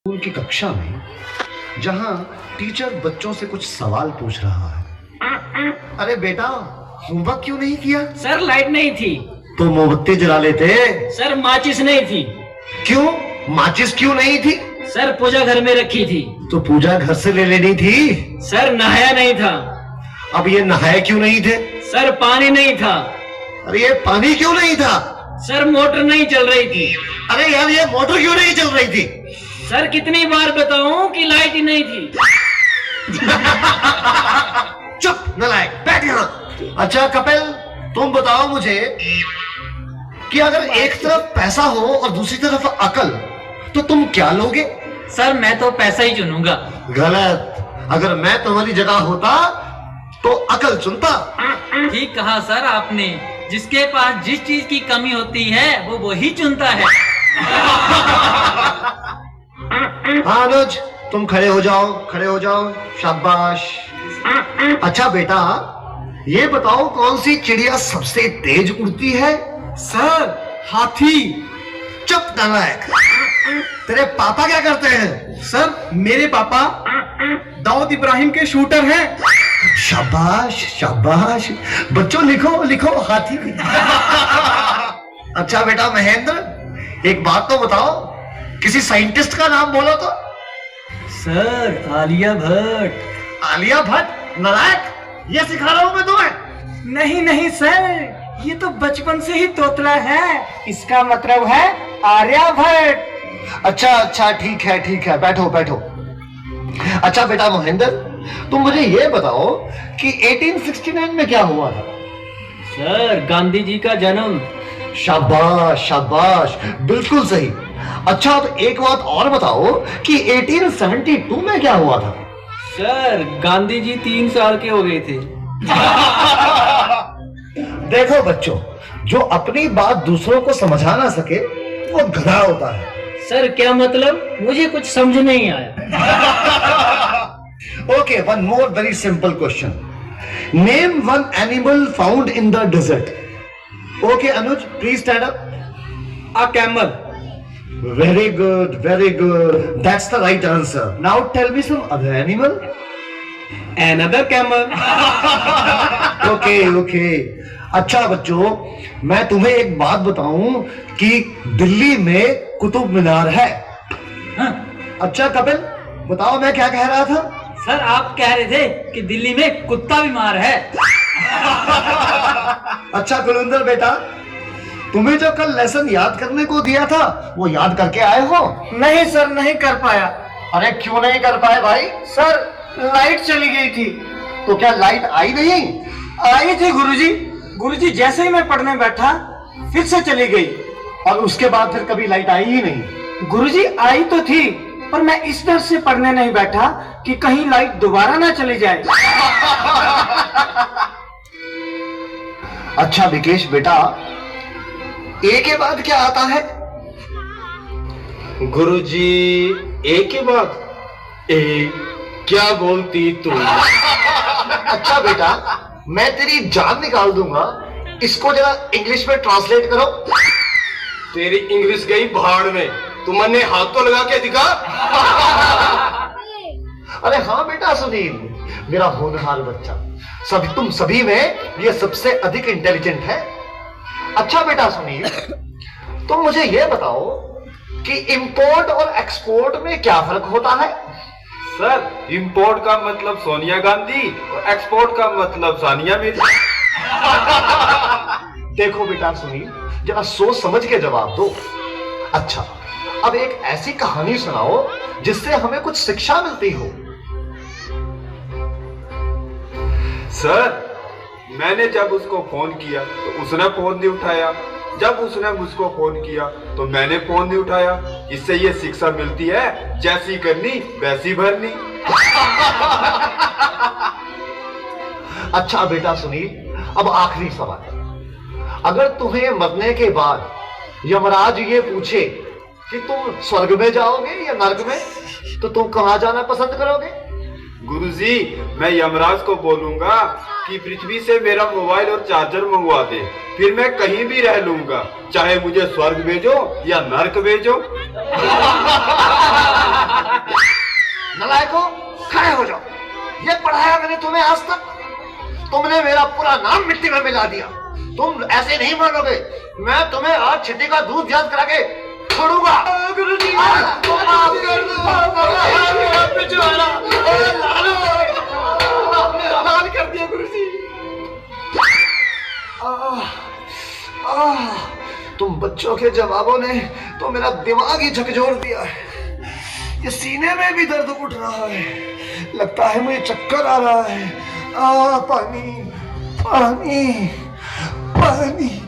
School की कक्षा में जहां टीचर बच्चों से कुछ सवाल पूछ रहा है। अरे बेटा, होमवर्क क्यों नहीं किया? सर लाइट नहीं थी। तो मोमबत्ती जला लेते। सर माचिस नहीं थी। क्यों? माचिस क्यों नहीं थी? सर पूजा घर में रखी थी। तो पूजा घर से ले लेनी थी। सर नहाया नहीं था। अब ये नहाए क्यों नहीं थे? सर पानी नहीं था। अरे ये पानी क्यों नहीं था? सर मोटर नहीं चल रही थी। अरे यार, ये मोटर क्यों नहीं चल रही थी? सर कितनी बार बताऊं कि लाइट ही नहीं थी। चुप नालायक, बैठ यहाँ। अच्छा कपिल, तुम बताओ मुझे कि अगर एक तरफ पैसा हो और दूसरी तरफ अकल, तो तुम क्या लोगे? सर मैं तो पैसा ही चुनूंगा। गलत। अगर मैं तुम्हारी जगह होता तो अकल चुनता। ठीक कहा सर आपने। जिसके पास जिस चीज की कमी होती है वो वही चुनता है। हाँ अनुज, तुम खड़े हो जाओ, खड़े हो जाओ। शाबाश। अच्छा बेटा, ये बताओ कौन सी चिड़िया सबसे तेज उड़ती है? सर हाथी। चुप नालायक। तेरे पापा क्या करते हैं? सर मेरे पापा दाऊद इब्राहिम के शूटर हैं। शाबाश शाबाश। बच्चों लिखो लिखो, हाथी। अच्छा बेटा महेंद्र, एक बात तो बताओ, किसी साइंटिस्ट का नाम बोलो तो। सर आलिया भट्ट। आलिया भट्ट? नालायक, ये सिखा रहा हूं मैं तुम्हें। नहीं नहीं सर, ये तो बचपन से ही तोतला है। इसका मतलब है आर्यभट्ट। अच्छा अच्छा, ठीक है, बैठो बैठो। अच्छा बेटा महेंद्र, तुम मुझे ये बताओ कि 1869 में क्या हुआ था? सर गांधी जी का जन्म। शाबाश शाबाश, बिल्कुल सही। अच्छा अब एक बात और बताओ कि 1872 में क्या हुआ था? सर गांधी जी 3 साल के हो गए थे। देखो बच्चों, जो अपनी बात दूसरों को समझा ना सके वो गधा होता है। सर क्या मतलब? मुझे कुछ समझ नहीं आया। Okay, one more very simple question. Name one animal found in the desert. Okay Anuj, please stand up. A camel. Very good, very good. That's the right answer. Now tell me some other animal. Another camel. Okay, okay. अच्छा बच्चों, मैं तुम्हें एक बात बताऊं कि दिल्ली में कुतुब मीनार है। हाँ। अच्छा कपिल, बताओ मैं क्या कह रहा था? सर आप कह रहे थे कि दिल्ली में कुत्ता बीमार है। अच्छा कुलविंदर बेटा, तुम्हें जो कल लेसन याद करने को दिया था वो याद करके आए हो? नहीं सर, नहीं कर पाया। अरे क्यों नहीं कर पाए भाई? सर लाइट चली गई थी। तो क्या लाइट आई नहीं? आई थी गुरुजी। गुरुजी जैसे ही मैं पढ़ने बैठा फिर से चली गई। और उसके बाद फिर कभी लाइट आई ही नहीं? गुरुजी आई तो थी, पर मैं इस डर से पढ़ने नहीं बैठा कि कहीं लाइट दोबारा ना चली जाए। अच्छा विकेश बेटा, ए के बाद क्या आता है? गुरुजी ए के बाद? ए क्या बोलती तू? अच्छा बेटा, मैं तेरी जान निकाल दूंगा, इसको जरा इंग्लिश में ट्रांसलेट करो। तेरी इंग्लिश गई भाड़ में, तुमने हाथ तो लगा के दिखा। अरे हाँ बेटा सुनील, मेरा होनहार बच्चा, तुम सभी में ये सबसे अधिक इंटेलिजेंट है। अच्छा बेटा सुनील, तुम मुझे ये बताओ कि इंपोर्ट और एक्सपोर्ट में क्या फर्क होता है? सर इंपोर्ट का मतलब सोनिया गांधी और एक्सपोर्ट का मतलब सानिया मिर्जा। देखो बेटा सुनील, जरा सोच समझ के जवाब दो। अच्छा, अब एक ऐसी कहानी सुनाओ जिससे हमें कुछ शिक्षा मिलती हो। सर मैंने जब उसको फोन किया तो उसने फोन नहीं उठाया, जब उसने मुझको फोन किया तो मैंने फोन नहीं उठाया। इससे ये शिक्षा मिलती है, जैसी करनी वैसी भरनी। अच्छा बेटा सुनील, अब आखिरी सवाल। अगर तुम्हें मरने के बाद यमराज ये पूछे कि तुम स्वर्ग में जाओगे या नर्क में, तो तुम कहां जाना पसंद करोगे? गुरुजी मैं यमराज को बोलूंगा कि पृथ्वी से मेरा मोबाइल और चार्जर मंगवा दे, फिर मैं कहीं भी रह लूंगा, चाहे मुझे स्वर्ग भेजो या नर्क भेजो। तुम्हें आज तक, तुमने मेरा पूरा नाम मिट्टी में मिला दिया। तुम ऐसे नहीं मानोगे, मैं तुम्हें आज छिट्टी का दूध याद करा के छोड़ूंगा। गुरुजी माफ कर दो, लाल कर दिया गुरुजी। तुम बच्चों के जवाबों ने तो मेरा दिमाग ही झकझोर दिया है। ये सीने में भी दर्द उठ रहा है, लगता है मुझे चक्कर आ रहा है। पानी पानी पानी।